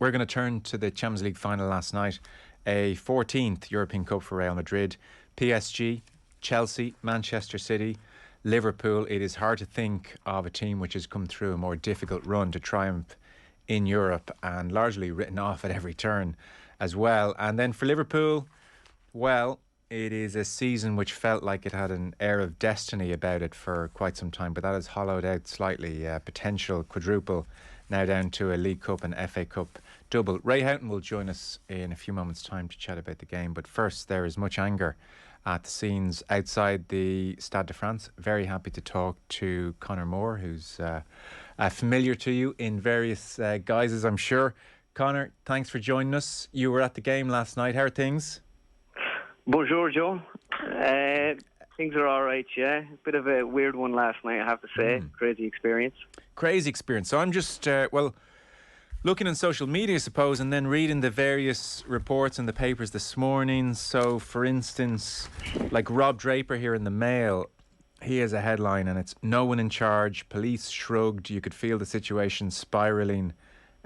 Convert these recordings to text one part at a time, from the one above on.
We're going to turn to the Champions League final last night, a 14th European Cup for Real Madrid, PSG, Chelsea, Manchester City, Liverpool. It is hard to think of a team which has come through a more difficult run to triumph in Europe and largely written off at every turn as well. And then for Liverpool, well, it is a season which felt like it had an air of destiny about it for quite some time, but that has hollowed out slightly. Potential quadruple now down to a League Cup and FA Cup double. Ray Houghton will join us in a few moments' time to chat about the game, but first there is much anger at the scenes outside the Stade de France. Very happy to talk to CONOR Moore, who's familiar to you in various guises, I'm sure. CONOR, thanks for joining us. You were at the game last night. How are things? Bonjour, Joe. Things are all right, yeah. A bit of a weird one last night, I have to say. Crazy experience. Crazy experience. So I'm just, looking on social media, I suppose, and then reading the various reports in the papers this morning. So, for instance, like Rob Draper here in the Mail, he has a headline and it's "No one in charge, police shrugged, you could feel the situation spiralling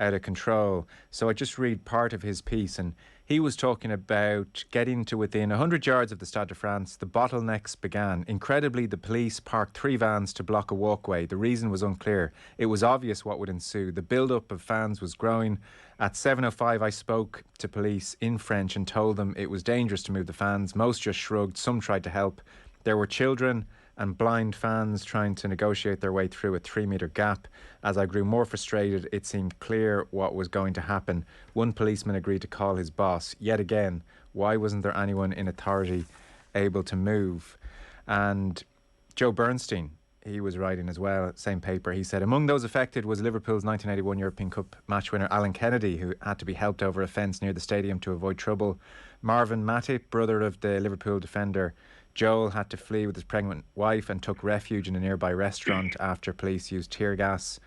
out of control." So I just read part of his piece, and he was talking about getting to within 100 yards of the Stade de France. The bottlenecks began. Incredibly, the police parked 3 vans to block a walkway. The reason was unclear. It was obvious what would ensue. The build-up of fans was growing. At 7:05, I spoke to police in French and told them it was dangerous to move the fans. Most just shrugged. Some tried to help. There were children and blind fans trying to negotiate their way through a 3-metre gap. As I grew more frustrated, it seemed clear what was going to happen. One policeman agreed to call his boss. Yet again, why wasn't there anyone in authority able to move? And Joe Bernstein, he was writing as well, same paper. He said, among those affected was Liverpool's 1981 European Cup match winner Alan Kennedy, who had to be helped over a fence near the stadium to avoid trouble. Marvin Matip, brother of the Liverpool defender Joel, had to flee with his pregnant wife and took refuge in a nearby restaurant after police used tear gas.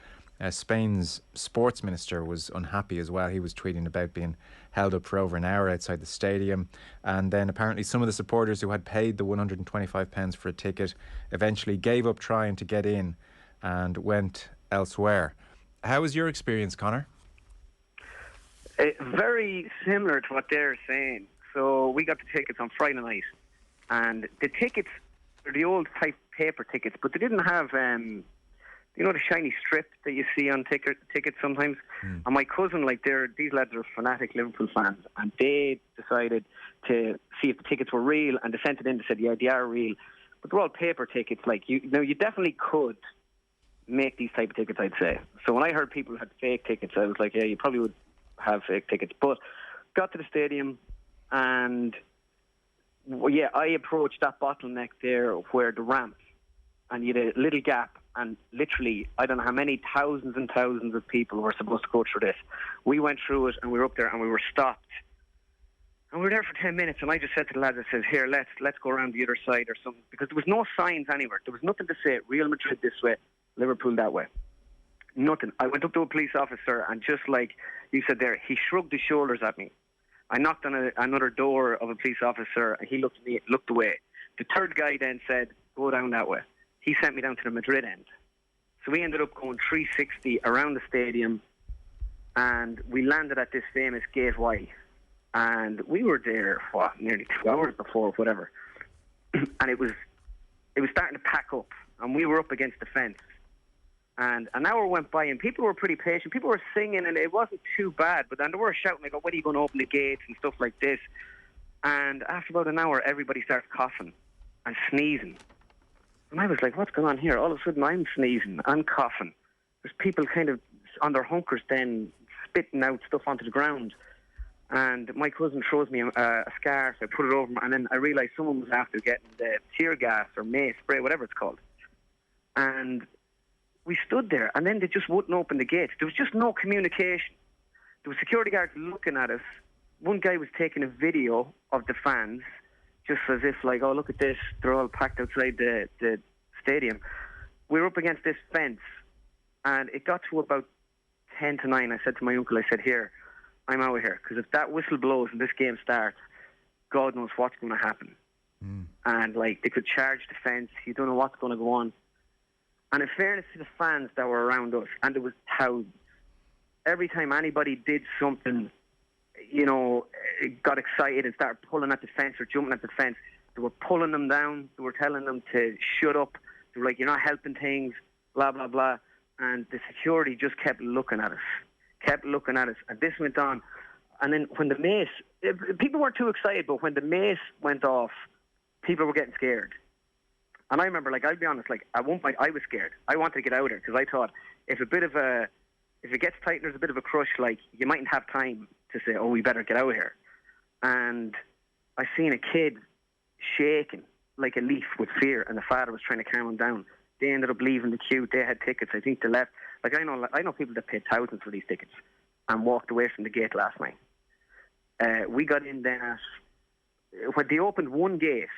Spain's sports minister was unhappy as well. He was tweeting about being held up for over an hour outside the stadium. And then apparently some of the supporters who had paid the £125 for a ticket eventually gave up trying to get in and went elsewhere. How was your experience, CONOR? Very similar to what they're saying. So we got the tickets on Friday night. And the tickets are the old type paper tickets, but they didn't have, the shiny strip that you see on tickets sometimes. And my cousin, these lads are fanatic Liverpool fans, and they decided to see if the tickets were real, and they sent it in. They said, yeah, they are real, but they're all paper tickets. You definitely could make these type of tickets, I'd say. So when I heard people had fake tickets, I was like, yeah, you probably would have fake tickets. But got to the stadium, and I approached that bottleneck there where the ramp, and you had a little gap, and literally, I don't know how many thousands and thousands of people were supposed to go through this. We went through it, and we were up there, and we were stopped. And we were there for 10 minutes, and I just said to the lads, I said, here, let's go around the other side or something, because there was no signs anywhere. There was nothing to say, Real Madrid this way, Liverpool that way. Nothing. I went up to a police officer, and just like you said there, he shrugged his shoulders at me. I knocked on another door of a police officer, and he looked at me, looked away. The third guy then said, go down that way. He sent me down to the Madrid end. So we ended up going 360 around the stadium, and we landed at this famous Gate Y. And we were there, nearly 2 hours before, whatever. And it was starting to pack up, and we were up against the fence. And an hour went by, and people were pretty patient. People were singing, and it wasn't too bad. But then they were shouting, like, when are you going to open the gates and stuff like this? And after about an hour, everybody starts coughing and sneezing. And I was like, what's going on here? All of a sudden, I'm sneezing, I'm coughing. There's people kind of on their hunkers then spitting out stuff onto the ground. And my cousin throws me a scarf. I put it over me, and then I realised someone was after getting the tear gas or mace spray, whatever it's called. And we stood there, and then they just wouldn't open the gates. There was just no communication. There were security guards looking at us. One guy was taking a video of the fans, just as if like, oh, look at this, they're all packed outside the stadium. We were up against this fence, and it got to about 10 to 9. I said to my uncle, I said, here, I'm out of here, because if that whistle blows and this game starts, God knows what's going to happen. And they could charge the fence. You don't know what's going to go on. And in fairness to the fans that were around us, and there was thousands, every time anybody did something, got excited and started pulling at the fence or jumping at the fence, they were pulling them down. They were telling them to shut up. They were like, you're not helping things, blah, blah, blah. And the security just kept looking at us. And this went on. And then when the mace, people weren't too excited, but when the mace went off, people were getting scared. And I remember, I'll be honest, I was scared. I wanted to get out of there because I thought if it gets tight and there's a bit of a crush, you mightn't have time to say, oh, we better get out of here. And I seen a kid shaking like a leaf with fear, and the father was trying to calm him down. They ended up leaving the queue. They had tickets. I think they left. I know people that paid thousands for these tickets and walked away from the gate last night. We got in then when they opened one gate,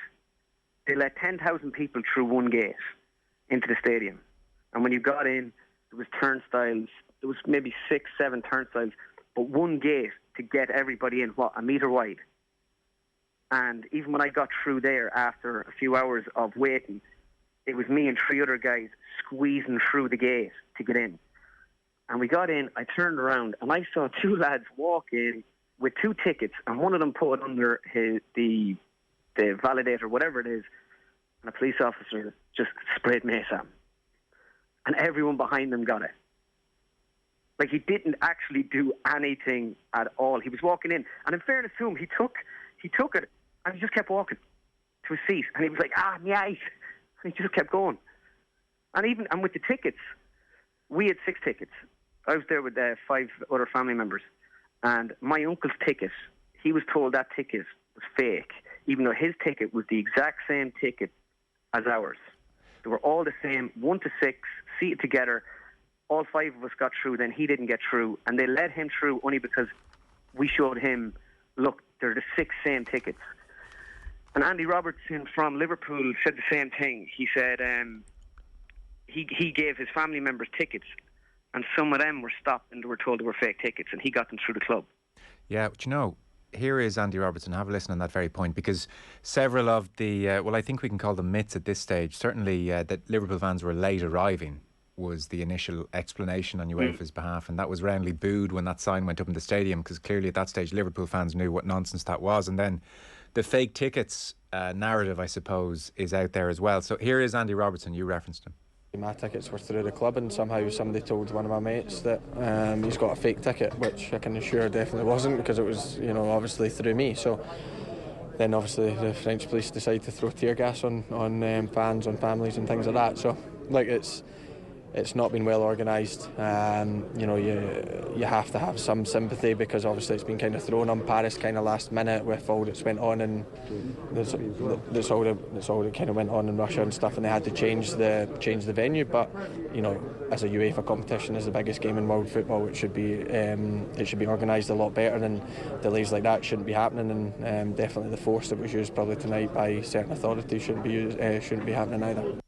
they let 10,000 people through one gate into the stadium. And when you got in, there was turnstiles. There was maybe 6, 7 turnstiles, but one gate to get everybody in, a metre wide. And even when I got through there after a few hours of waiting, it was me and 3 other guys squeezing through the gate to get in. And we got in, I turned around, and I saw 2 lads walk in with 2 tickets, and one of them put under the validator, whatever it is, and a police officer just sprayed mace at him. And everyone behind them got it. He didn't actually do anything at all. He was walking in, and in fairness to him, he took it, and he just kept walking to his seat. And he was like, yeah. And he just kept going. And with the tickets, we had 6 tickets. I was there with 5 other family members. And my uncle's ticket, he was told that ticket was fake, even though his ticket was the exact same ticket as ours. They were all the same, 1 to 6, seated together. All 5 of us got through, then he didn't get through. And they let him through only because we showed him, look, they're the 6 same tickets. And Andy Robertson from Liverpool said the same thing. He said he gave his family members tickets, and some of them were stopped and they were told they were fake tickets, and he got them through the club. Yeah, but here is Andy Robertson. Have a listen on that very point, because several of the, I think we can call them myths at this stage, certainly that Liverpool fans were late arriving was the initial explanation on UEFA's behalf, and that was roundly booed when that sign went up in the stadium, because clearly at that stage Liverpool fans knew what nonsense that was. And then the fake tickets narrative, I suppose, is out there as well. So here is Andy Robertson. You referenced him. My tickets were through the club, and somehow somebody told one of my mates that he's got a fake ticket, which I can assure definitely wasn't, because it was, obviously through me. So then obviously the French police decided to throw tear gas on fans, on families and things like that. So it's not been well organised. You have to have some sympathy, because obviously it's been kind of thrown on Paris kind of last minute with all that's went on, and that's all that kind of went on in Russia and stuff, and they had to change the venue. But as a UEFA competition, as the biggest game in world football, it should be organised a lot better, and delays like that shouldn't be happening. And definitely the force that was used probably tonight by certain authorities shouldn't be happening either.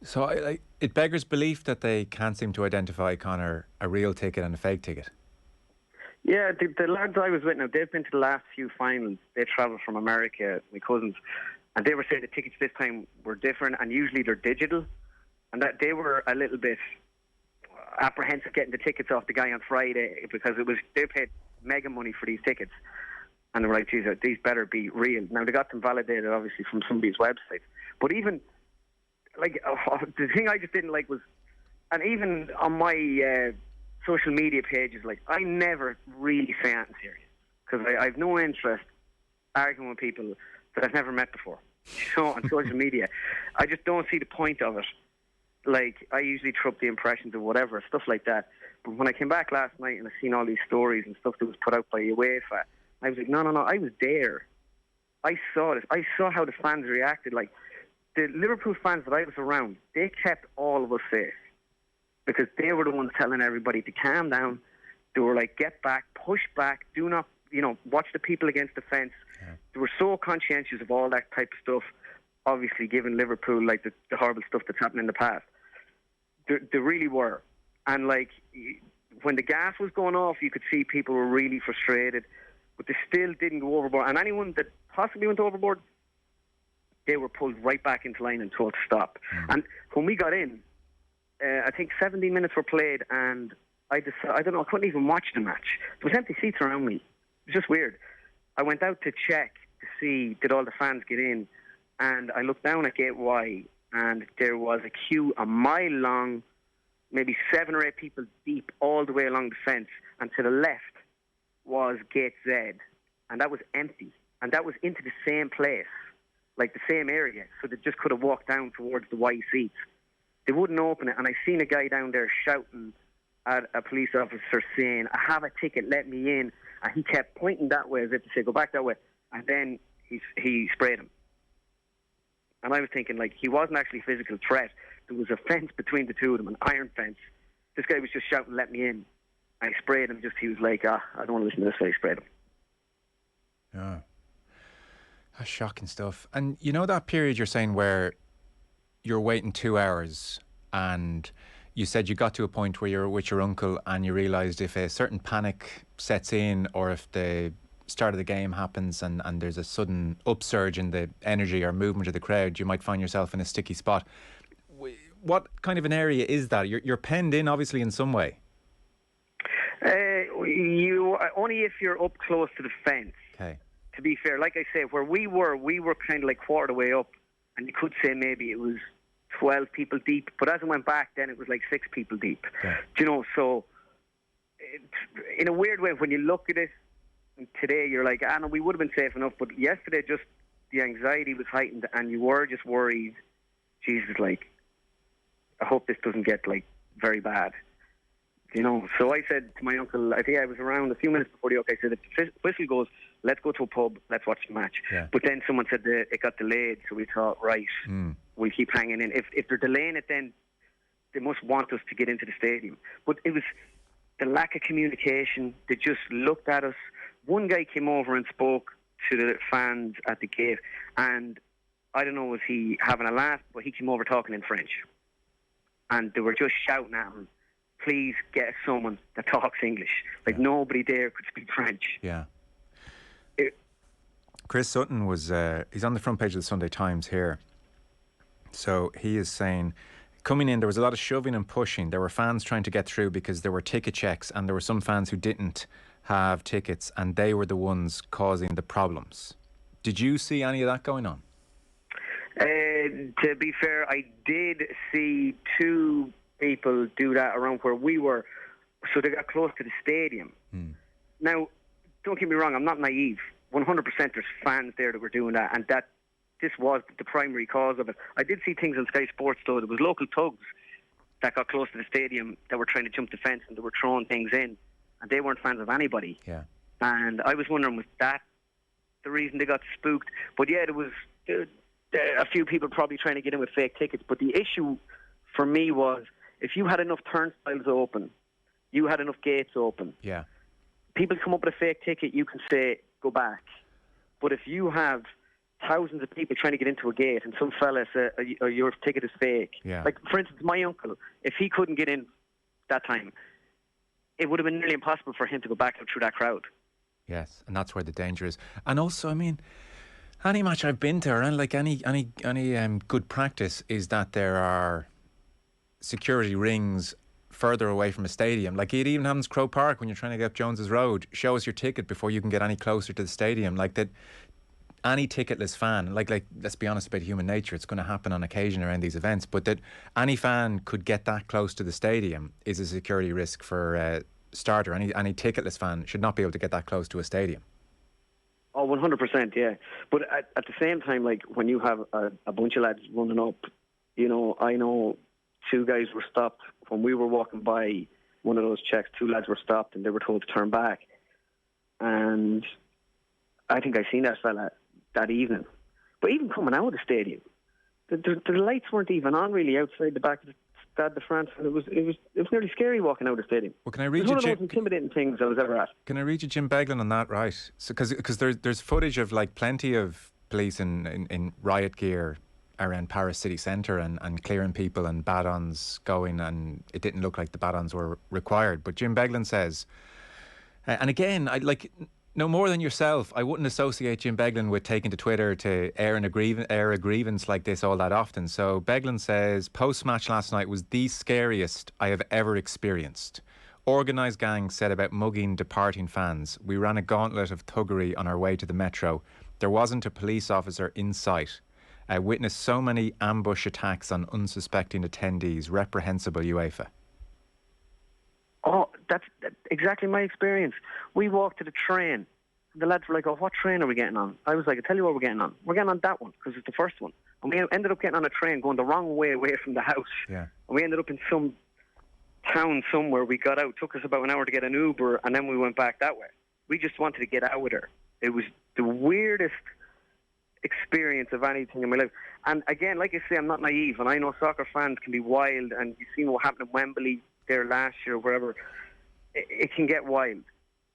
So it beggars belief that they can't seem to identify, Conor, a real ticket and a fake ticket. Yeah, the lads I was with now, they've been to the last few finals. They travelled from America, my cousins, and they were saying the tickets this time were different, and usually they're digital, and that they were a little bit apprehensive getting the tickets off the guy on Friday, because they paid mega money for these tickets, and they were like, geez, these better be real. Now, they got them validated, obviously, from somebody's website, but even the thing I just didn't like was, and even on my social media pages, I never really say anything serious, because I have no interest arguing with people that I've never met before. On social media, I just don't see the point of it. I usually throw up the impressions of whatever, stuff like that. But when I came back last night and I seen all these stories and stuff that was put out by UEFA, I was like, no, I was there. I saw this. I saw how the fans reacted. The Liverpool fans that I was around, they kept all of us safe, because they were the ones telling everybody to calm down. They were like, get back, push back, do not, watch the people against the fence. Yeah. They were so conscientious of all that type of stuff, obviously given Liverpool, the horrible stuff that's happened in the past. They really were. And, when the gas was going off, you could see people were really frustrated, but they still didn't go overboard. And anyone that possibly went overboard, they were pulled right back into line and told to stop. And when we got in, I think 17 minutes were played, and I don't know, I couldn't even watch the match. There was empty seats around me. It was just weird. I went out to check to see, did all the fans get in? And I looked down at Gate Y, and there was a queue a mile long, maybe 7 or 8 people deep all the way along the fence. And to the left was Gate Z, and that was empty. And that was into the same place, like the same area. So they just could have walked down towards the Y seats. They wouldn't open it, and I seen a guy down there shouting at a police officer saying, I have a ticket, let me in. And he kept pointing that way as if to say, go back that way. And then he sprayed him. And I was thinking, like, he wasn't actually a physical threat. There was a fence between the two of them, an iron fence. This guy was just shouting, let me in. I sprayed him, he was like, I don't want to listen to this, so I sprayed him. Yeah. That's shocking stuff. And you know that period you're saying where you're waiting 2 hours, and you said you got to a point where you're with your uncle and you realised if a certain panic sets in, or if the start of the game happens and there's a sudden upsurge in the energy or movement of the crowd, you might find yourself in a sticky spot. What kind of an area is that? You're penned in, obviously, in some way. You only if you're up close to the fence. Okay. To be fair, like I say, where we were kind of like quarter the way up, and you could say maybe it was 12 people deep, but as it went back, then it was like 6 people deep. Okay. Do you know? So, in a weird way, when you look at it today, you're like, no, we would have been safe enough. But yesterday, just the anxiety was heightened, and you were just worried. Jesus, like, I hope this doesn't get like very bad. You know, so I said to my uncle, I think I was around a few minutes before the OK, I said, if the whistle goes, let's go to a pub, let's watch the match. Yeah. But then someone said that it got delayed, so we thought, right, we'll keep hanging in. If they're delaying it, then they must want us to get into the stadium. But it was the lack of communication. They just looked at us. One guy came over and spoke to the fans at the gate, and I don't know, was he having a laugh, but he came over talking in French. And they were just shouting at him, please get someone that talks English. Like, nobody there could speak French. Yeah. Chris Sutton was, he's on the front page of the Sunday Times here. So he is saying, coming in, there was a lot of shoving and pushing. There were fans trying to get through because there were ticket checks, and there were some fans who didn't have tickets, and they were the ones causing the problems. Did you see any of that going on? To be fair, I did see 2 people do that around where we were, so they got close to the stadium. Now, don't get me wrong, I'm not naive. 100% there's fans there that were doing that, and that this was the primary cause of it. I did see things on Sky Sports, though. There was local thugs that got close to the stadium that were trying to jump the fence, and they were throwing things in, and they weren't fans of anybody. Yeah. And I was wondering, was that the reason they got spooked? But yeah, there was a few people probably trying to get in with fake tickets. But the issue for me was, if you had enough turnstiles open, you had enough gates open. Yeah. People come up with a fake ticket, you can say, go back. But if you have thousands of people trying to get into a gate and some fella says, your ticket is fake. Yeah. Like, for instance, my uncle, if he couldn't get in that time, it would have been nearly impossible for him to go back out through that crowd. Yes, and that's where the danger is. And also, I mean, any match I've been to, and like any good practice, is that there are security rings further away from a stadium. Like, it even happens Crow Park when you're trying to get up Jones's Road. Show us your ticket before you can get any closer to the stadium. Like, that, any ticketless fan, like let's be honest about human nature, it's going to happen on occasion around these events, but that any fan could get that close to the stadium is a security risk for starter. Any ticketless fan should not be able to get that close to a stadium. Oh, 100%, yeah. But at the same time, like, when you have a bunch of lads running up, you know, I know 2 guys were stopped when we were walking by one of those checks. 2 lads were stopped and they were told to turn back. And I think I seen that fella that evening. But even coming out of the stadium, the lights weren't even on really outside the back of the Stade de France, and it was nearly scary walking out of the stadium. Well, can I read it was one of the most intimidating things I was ever at. Can I read you Jim Beglin on that, right? So, because there's footage of like plenty of police in riot gear around Paris city centre and clearing people and batons going, and it didn't look like the batons were required. But Jim Beglin says, and again, I like, no more than yourself, I wouldn't associate Jim Beglin with taking to Twitter to air a grievance like this all that often. So Beglin says, post-match last night was the scariest I have ever experienced. Organised gangs set about mugging departing fans. We ran a gauntlet of thuggery on our way to the metro. There wasn't a police officer in sight. Witnessed so many ambush attacks on unsuspecting attendees. Reprehensible UEFA. Oh, that's exactly my experience. We walked to the train. The lads were like, "Oh, what train are we getting on?" I was like, "I tell you what we're getting on. We're getting on that one because it's the first one." And we ended up getting on a train going the wrong way away from the house. Yeah. And we ended up in some town somewhere. We got out. Took us about an hour to get an Uber, and then we went back that way. We just wanted to get out of there. It was the weirdest experience of anything in my life. And again, like I say, I'm not naive, and I know soccer fans can be wild, and you've seen what happened in Wembley there last year, wherever. It can get wild.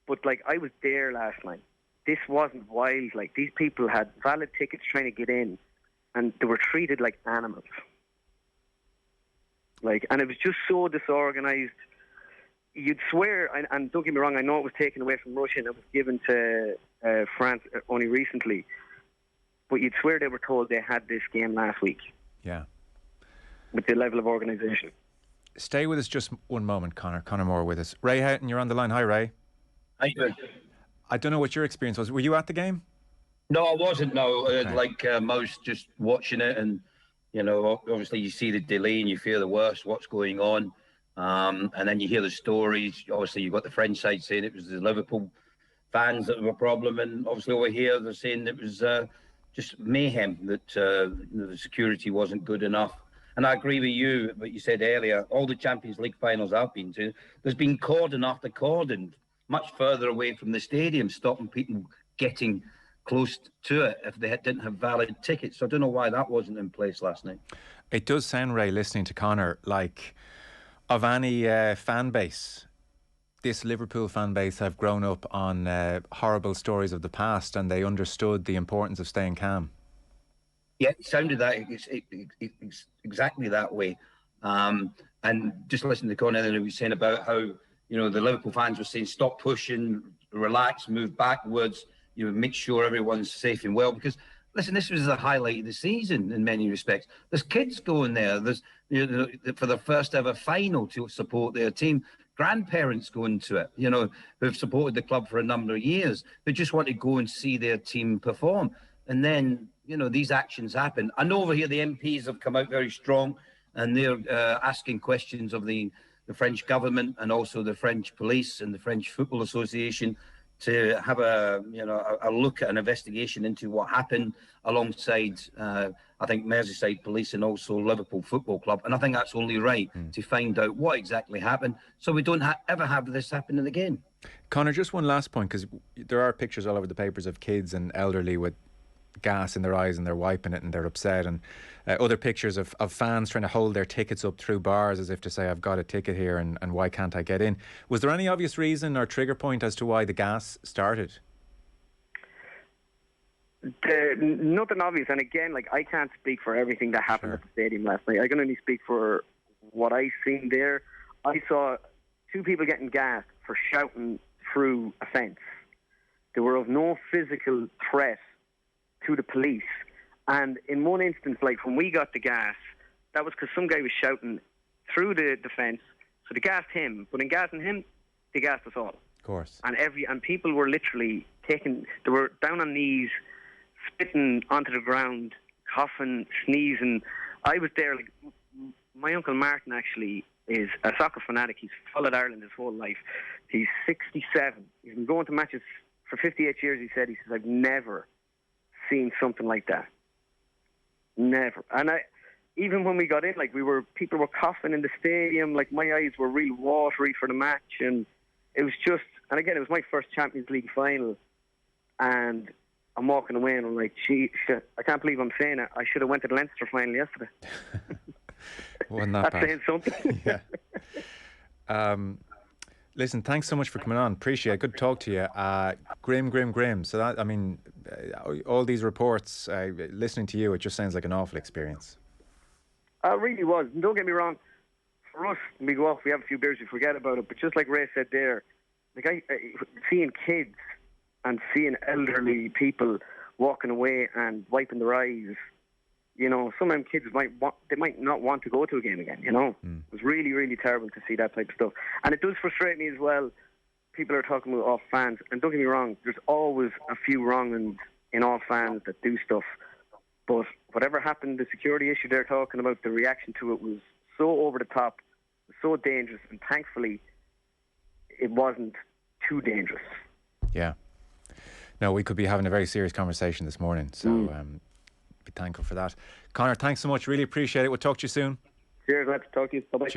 But, like, I was there last night. This wasn't wild. Like, these people had valid tickets trying to get in, and they were treated like animals. Like, and it was just so disorganised. You'd swear, and don't get me wrong, I know it was taken away from Russia and it was given to France only recently, but you'd swear they were told they had this game last week. Yeah. With the level of organisation. Stay with us just one moment, Conor. Conor Moore with us. Ray Houghton, you're on the line. Hi, Ray. How you doing? I don't know what your experience was. Were you at the game? No, I wasn't. No, Okay. like most, just watching it, and you know, obviously you see the delay and you fear the worst. What's going on? And then you hear the stories. Obviously, you've got the French side saying it was the Liverpool fans that were a problem, and obviously over here they're saying it was just mayhem, that the security wasn't good enough. And I agree with you, what you said earlier. All the Champions League finals I've been to, there's been cordon after cordon, much further away from the stadium, stopping people getting close to it if they didn't have valid tickets. So I don't know why that wasn't in place last night. It does sound, Ray, listening to Conor, like of any fan base, this Liverpool fan base have grown up on horrible stories of the past, and they understood the importance of staying calm. Yeah, it sounded that it's exactly that way. And just listening to Conor, he was saying about how, you know, the Liverpool fans were saying, stop pushing, relax, move backwards, you know, make sure everyone's safe and well. Because, listen, this was the highlight of the season in many respects. There's kids going there. There's, you know, for the first ever final to support their team. Grandparents going to it, you know, who've supported the club for a number of years. They just want to go and see their team perform. And then, you know, these actions happen. I know over here the MPs have come out very strong, and they're asking questions of the French government and also the French police and the French Football Association to have a look at an investigation into what happened alongside, I think, Merseyside Police and also Liverpool Football Club. And I think that's only right to find out what exactly happened so we don't ever have this happening again. Conor, just one last point, because there are pictures all over the papers of kids and elderly with gas in their eyes and they're wiping it and they're upset, and other pictures of fans trying to hold their tickets up through bars as if to say, I've got a ticket here and why can't I get in? Was there any obvious reason or trigger point as to why the gas started? Nothing obvious, and again, like, I can't speak for everything that happened at the stadium last night. I can only speak for what I seen there. I saw two people getting gassed for shouting through a fence. They were of no physical threat to the police, and in one instance, like when we got the gas, that was because some guy was shouting through the fence, so they gassed him, but in gassing him, they gassed us all. Of course. And people were literally they were down on knees, spitting onto the ground, coughing, sneezing. I was there. Like, my Uncle Martin actually is a soccer fanatic. He's followed Ireland his whole life. He's 67. He's been going to matches for 58 years, he says. I've never seen something like that. Never. And even when we got in, like, people were coughing in the stadium. Like, my eyes were real watery for the match, and it was just. And again, it was my first Champions League final, and I'm walking away and I'm like, gee, shit, I can't believe I'm saying it. I should have went to the Leinster final yesterday. Wasn't that That's bad? saying something. Yeah. Listen, thanks so much for coming on. Appreciate it. Good to talk to you. Grim. So that, I mean, all these reports, listening to you, it just sounds like an awful experience. It really was. And don't get me wrong, for us, we go off, we have a few beers, we forget about it. But just like Ray said there, like, seeing kids and seeing elderly people walking away and wiping their eyes, you know, some of them kids might not want to go to a game again, you know. It was really, really terrible to see that type of stuff. And it does frustrate me as well. People are talking about all fans, and don't get me wrong, there's always a few wrong in all fans that do stuff. But whatever happened, the security issue they're talking about, the reaction to it was so over the top, so dangerous, and thankfully it wasn't too dangerous. Yeah. No, we could be having a very serious conversation this morning, so be thankful for that. Conor, thanks so much. Really appreciate it. We'll talk to you soon. Cheers, let's talk to you. Bye-bye. Cheers.